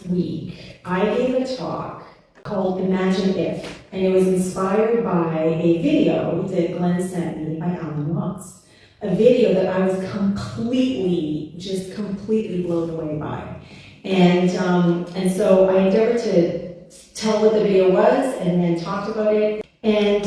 last week, I gave a talk called Imagine If, and it was inspired by a video that Glenn sent me by Alan Watts. A video that I was completely blown away by. And so I endeavored to tell what the video was and then talked about it. And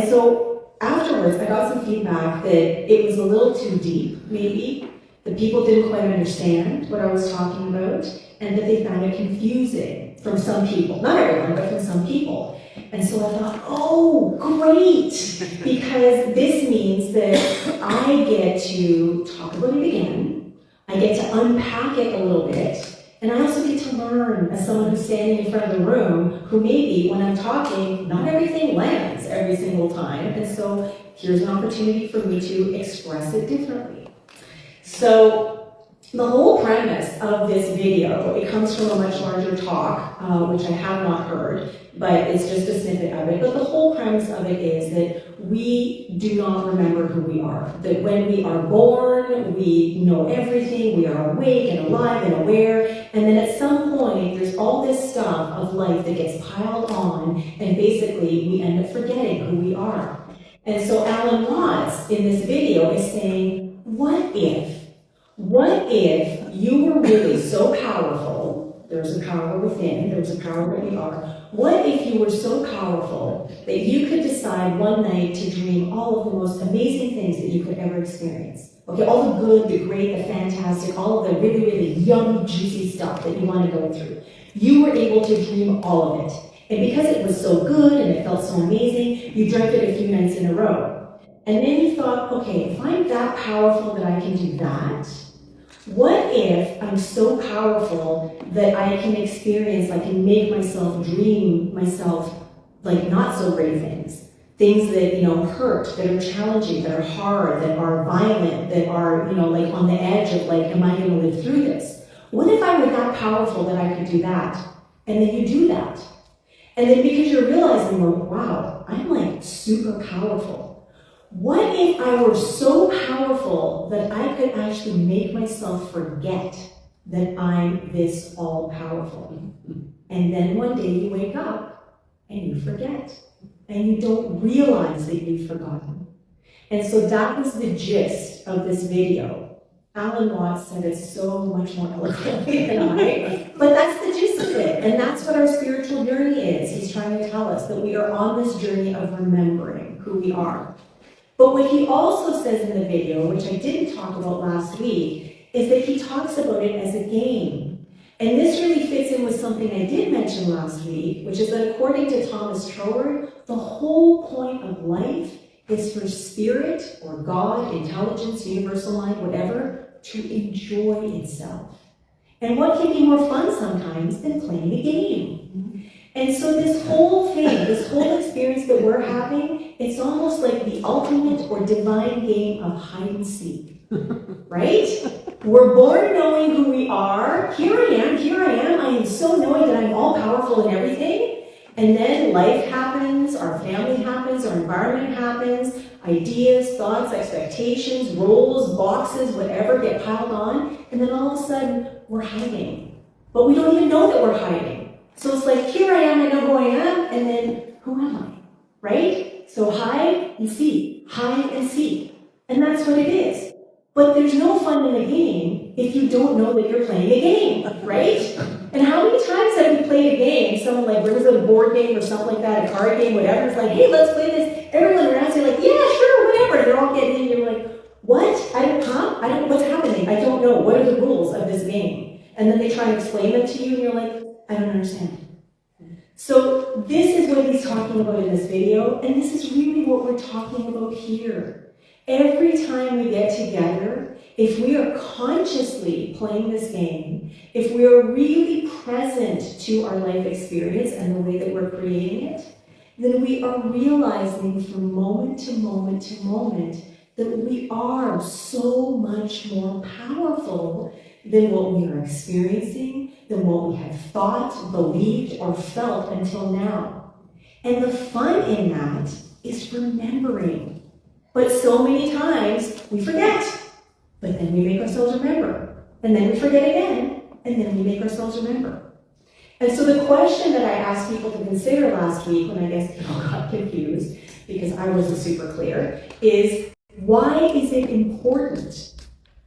so afterwards, I got some feedback that it was a little too deep, maybe. The people didn't quite understand what I was talking about, and that they found it confusing from some people. Not everyone, but from some people. And so I thought, oh, great! Because this means that I get to talk about it again, I get to unpack it a little bit, and I also get to learn as someone who's standing in front of the room, who maybe, when I'm talking, not everything lands every single time, and so here's an opportunity for me to express it differently. So the whole premise of this video, it comes from a much larger talk, which I have not heard, but it's just a snippet of it. But the whole premise of it is that we do not remember who we are. That when we are born, we know everything, we are awake and alive and aware, and then at some point, there's all this stuff of life that gets piled on, and basically we end up forgetting who we are. And so Alan Watts in this video is saying, what if you were really so powerful, there's a power within, there's a power where we are, what if you were so powerful that you could decide one night to dream all of the most amazing things that you could ever experience? Okay, all the good, the great, the fantastic, all of the really, really yummy, juicy stuff that you want to go through. You were able to dream all of it. And because it was so good and it felt so amazing, you dreamt it a few nights in a row. And then you thought, okay, if I'm that powerful that I can do that, what if I'm so powerful that I can experience, I can make myself dream myself like not so great things? Things that, hurt, that are challenging, that are hard, that are violent, that are, like on the edge of like, am I going to live through this? What if I were that powerful that I could do that? And then you do that. And then because you're realizing, well, wow, I'm like super powerful. What if I were so powerful that I could actually make myself forget that I'm this all-powerful? And then one day you wake up and you forget. And you don't realize that you've forgotten. And so that was the gist of this video. Alan Watts said it so much more eloquently than I, but that's the gist of it. And that's what our spiritual journey is. He's trying to tell us that we are on this journey of remembering who we are. But what he also says in the video, which I didn't talk about last week, is that he talks about it as a game. And this really fits in with something I did mention last week, which is that according to Thomas Troward, the whole point of life is for spirit or God, intelligence, universal mind, whatever, to enjoy itself. And what can be more fun sometimes than playing a game? And so this whole thing, this whole experience that we're having, it's almost like the ultimate or divine game of hide and seek, right? We're born knowing who we are. Here I am. I am so knowing that I'm all powerful in everything. And then life happens, our family happens, our environment happens, ideas, thoughts, expectations, roles, boxes, whatever get piled on. And then all of a sudden, we're hiding. But we don't even know that we're hiding. So it's like, here I am, I know who I am, and then who am I, right? So hide and seek, and that's what it is. But there's no fun in the game if you don't know that you're playing a game, right? And how many times have you played a game, someone like brings a board game or something like that, a card game, whatever, it's like, hey, let's play this. Everyone around you like, yeah, sure, whatever. They're all getting in, you're like, what? What's happening? I don't know. What are the rules of this game? And then they try to explain them to you, and you're like, I don't understand. So this is what he's talking about in this video, and this is really what we're talking about here. Every time we get together, if we are consciously playing this game, if we are really present to our life experience and the way that we're creating it, then we are realizing from moment to moment to moment that we are so much more powerful than what we are experiencing, than what we have thought, believed, or felt until now. And the fun in that is remembering. But so many times we forget, but then we make ourselves remember. And then we forget again, and then we make ourselves remember. And so the question that I asked people to consider last week, when I guess people got confused, because I wasn't super clear, is why is it important,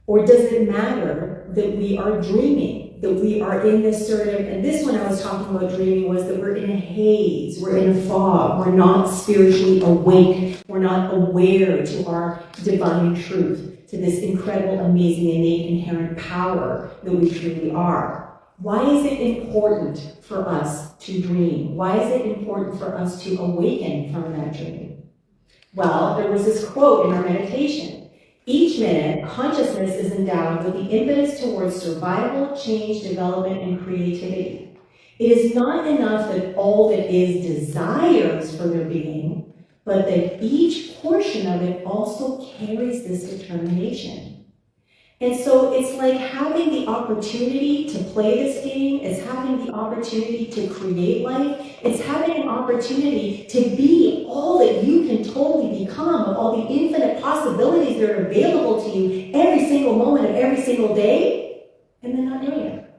or does it matter, that we are dreaming, that we are in this sort of, and this one I was talking about dreaming was that we're in a haze, we're in a fog, we're not spiritually awake, we're not aware to our divine truth, to this incredible, amazing, innate, inherent power that we truly are. Why is it important for us to dream? Why is it important for us to awaken from that dream? Well, there was this quote in our meditation. Each minute, consciousness is endowed with the impetus towards survival, change, development, and creativity. It is not enough that all that is desires for their being, but that each portion of it also carries this determination. And so it's like having the opportunity to play this game, it's having the opportunity to create life, it's having an opportunity to be all that you can totally become, of all the infinite possibilities that are available to you every single moment of every single day, and then not doing it.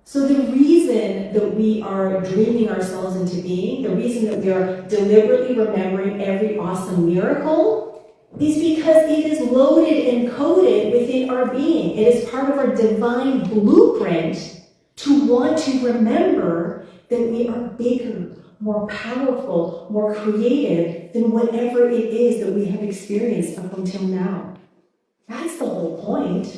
So the reason that we are dreaming ourselves into being, the reason that we are deliberately remembering every awesome miracle, is because it is loaded and coded within our being. It is part of our divine blueprint to want to remember that we are bigger, more powerful, more creative than whatever it is that we have experienced up until now. That's the whole point.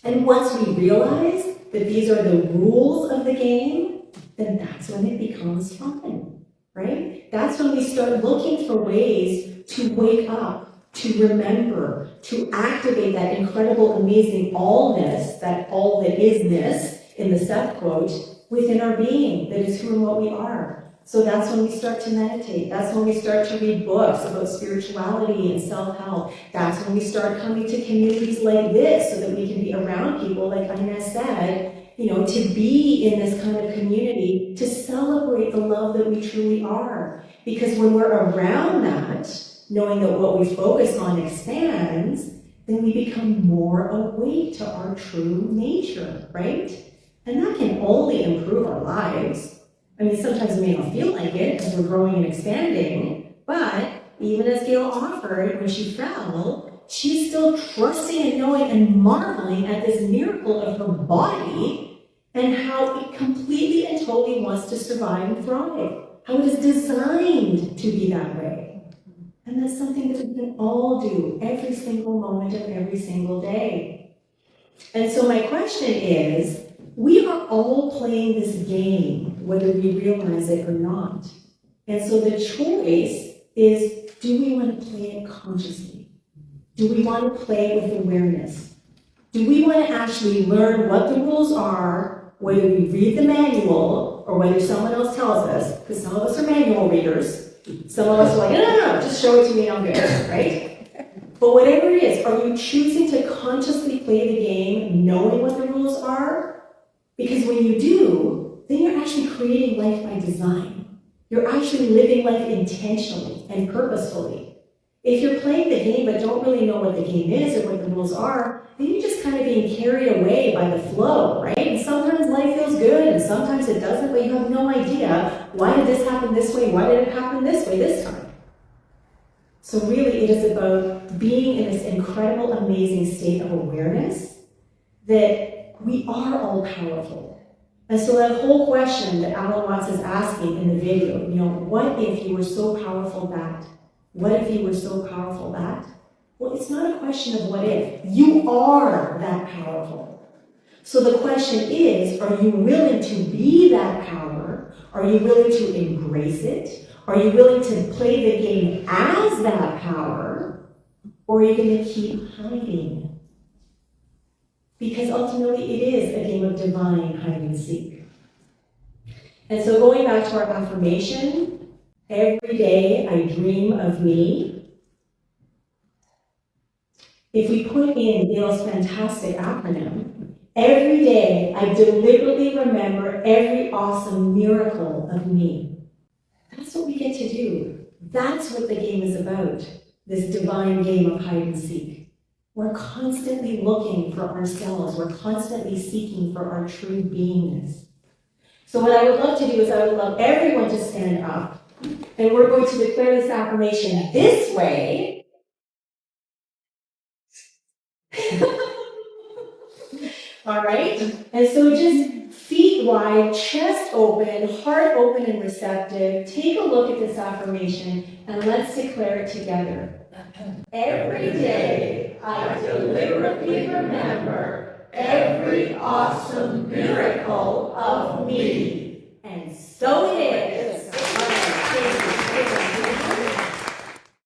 And once we realize that these are the rules of the game, then that's when it becomes fun, right? That's when we start looking for ways to wake up, to remember, to activate that incredible, amazing allness, that all that isness in the Seth quote, within our being, that is who and what we are. So that's when we start to meditate. That's when we start to read books about spirituality and self-help. That's when we start coming to communities like this so that we can be around people, like Inez said, to be in this kind of community, to celebrate the love that we truly are. Because when we're around that, knowing that what we focus on expands, then we become more awake to our true nature, right? And that can only improve our lives. I mean, sometimes it may not feel like it because we're growing and expanding, but even as Gail offered, when she fell, she's still trusting and knowing and marveling at this miracle of her body and how it completely and totally wants to survive and thrive, how it is designed to be that way. And that's something that we can all do every single moment of every single day. And so my question is, we are all playing this game, whether we realize it or not. And so the choice is, do we want to play it consciously? Do we want to play with awareness? Do we want to actually learn what the rules are, whether we read the manual or whether someone else tells us, because some of us are manual readers, some of us are like, no, just show it to me and I'm good, right? But whatever it is, are you choosing to consciously play the game knowing what the rules are? Because when you do, then you're actually creating life by design. You're actually living life intentionally and purposefully. If you're playing the game but don't really know what the game is or what the rules are, then you're just kind of being carried away by the flow, right? And sometimes life feels good and sometimes it doesn't, but you have no idea, why did this happen this way? Why did it happen this way this time? So really it is about being in this incredible, amazing state of awareness that we are all powerful. And so that whole question that Alan Watts is asking in the video, what if you were so powerful that? What if you were so powerful that? Well, it's not a question of what if. You are that powerful. So the question is, are you willing to be that power? Are you willing to embrace it? Are you willing to play the game as that power? Or are you going to keep hiding? Because ultimately it is a game of divine hide and seek. And so going back to our affirmation, every day I dream of me. If we put in Gail's fantastic acronym, every day I deliberately remember every awesome miracle of me. That's what we get to do. That's what the game is about, this divine game of hide and seek. We're constantly looking for ourselves. We're constantly seeking for our true beingness. So what I would love to do is I would love everyone to stand up, and we're going to declare this affirmation this way. All right? And so just feet wide, chest open, heart open and receptive. Take a look at this affirmation, and let's declare it together. Every day I deliberately remember every awesome miracle of me. And so it is.